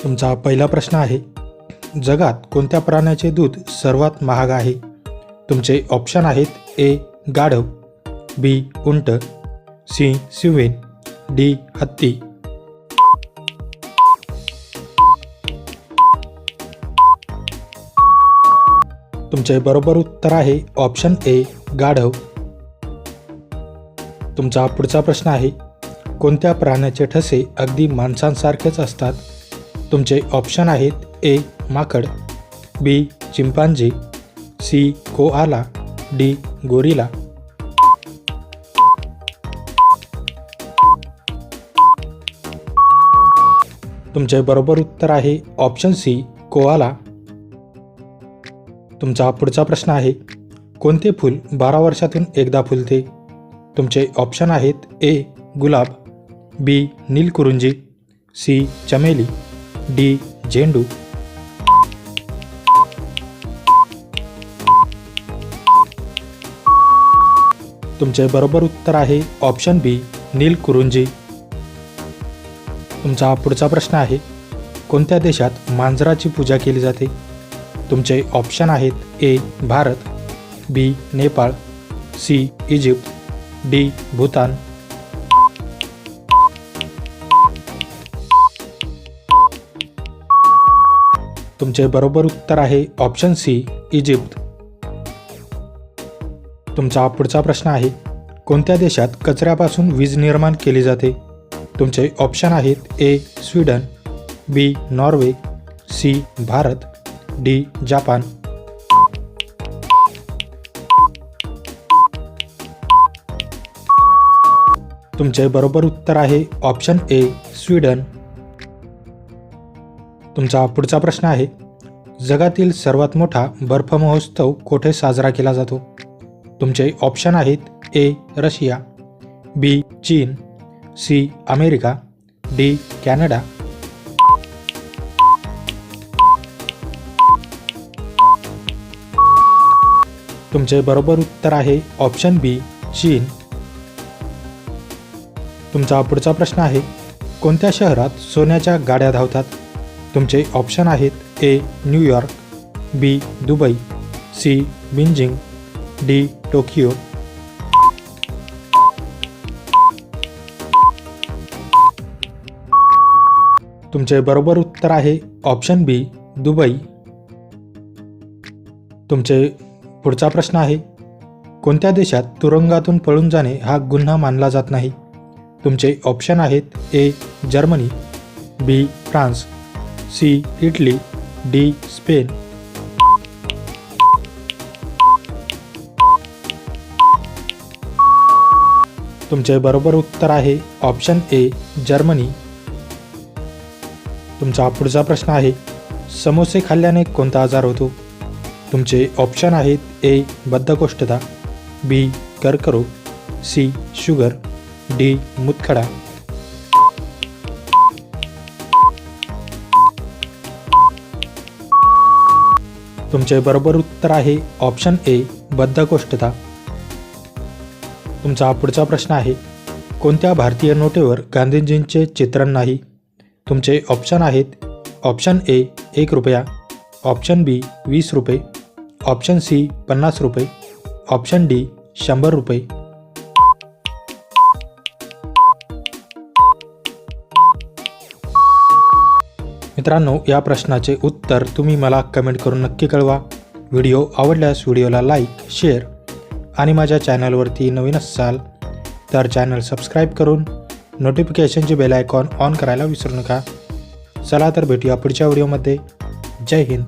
तुमचा पहिला प्रश्न आहे, जगात कोणत्या प्राण्याचे दूध सर्वात महाग आहे? तुमचे ऑप्शन आहेत: ए गाढव, बी उंट, सी सिंहीण, डी हत्ती. तुमचे बरोबर उत्तर आहे ऑप्शन ए गाढव. तुमचा पुढचा प्रश्न आहे, कोणत्या प्राण्याचे ठसे अगदी माणसांसारखेच असतात? तुमचे ऑप्शन आहेत: ए माकड, B chimpanzee, C koala, D gorilla. तुमचे बरोबर उत्तर आहे ऑप्शन सी कोआला. तुमचा पुढचा प्रश्न आहे, कोणते फूल 12 वर्षातून एकदा फुलते? तुमचे ऑप्शन आहेत: ए गुलाब, बी नीलकुरुंजी, सी चमेली, डी झेंडू. तुमचे बरोबर उत्तर आहे ऑप्शन बी नीलकुरुंजी. तुमचा पुढचा प्रश्न आहे, कोणत्या देशात मांजराची पूजा केली जाते? तुमचे ऑप्शन आहेत: A Bharat, B Nepal, C Egypt, D Bhutan. तुमचे बरोबर उत्तर आहे ऑप्शन सी इजिप्त. तुमचा पुढचा प्रश्न आहे, कोणत्या देशात कचऱ्यापासून वीज निर्माण केली जाते? तुमचे ऑप्शन आहेत: A Sweden, B Norway, C Bharat, D Japan. तुमचे बरोबर उत्तर आहे ऑप्शन ए स्वीडन. तुमचा पुढचा प्रश्न आहे, जगातील सर्वात मोठा बर्फ महोत्सव कोठे साजरा केला जातो? तुमचे ऑप्शन आहेत: ए रशिया, बी चीन, सी अमेरिका, डी कॅनडा. तुमचे बरोबर उत्तर आहे ऑप्शन बी चीन. तुमचा पुढचा प्रश्न आहे, कोणत्या शहरात सोन्याच्या गाड्या धावतात? तुमचे ऑप्शन आहेत: A New York, B Dubai, C Beijing, D Tokyo. तुमचे बरोबर उत्तर आहे ऑप्शन बी दुबई. तुमचे पुढचा प्रश्न आहे, कोणत्या देशात तुरुंगातून पळून जाणे हा गुन्हा मानला जात नाही? तुमचे ऑप्शन आहेत: A Germany, B France, C Italy, D Spain. तुमचे बरोबर उत्तर आहे ऑप्शन ए जर्मनी. तुमचा पुढचा प्रश्न आहे, समोसे खाल्ल्याने कोणता आजार होतो? तुमचे ऑप्शन आहेत: ए बद्धकोष्ठता, बी कर्करोग, सी शुगर, डी मूतखडा. तुमचे बरोबर उत्तर आहे ऑप्शन ए बद्धकोष्ठता. तुमचा पुढचा प्रश्न आहे, कोणत्या भारतीय नोटेवर गांधीजींचे चित्रण नाही? तुमचे ऑप्शन आहेत: ऑप्शन ए 1 रुपया, ऑप्शन बी 20 रुपये, ऑप्शन सी 50 रुपये, ऑप्शन डी 100 रुपये. मित्रांनो, या प्रश्नाचे उत्तर तुम्ही मला कमेंट करून नक्की कळवा. व्हिडिओ आवडल्यास व्हिडिओला लाईक, शेअर आणि माझ्या चॅनलवरती नवीन असाल तर चॅनल सबस्क्राईब करून नोटिफिकेशनची बेल आयकॉन ऑन करायला विसरू नका. चला तर भेटूया पुढच्या व्हिडिओमध्ये. जय हिंद.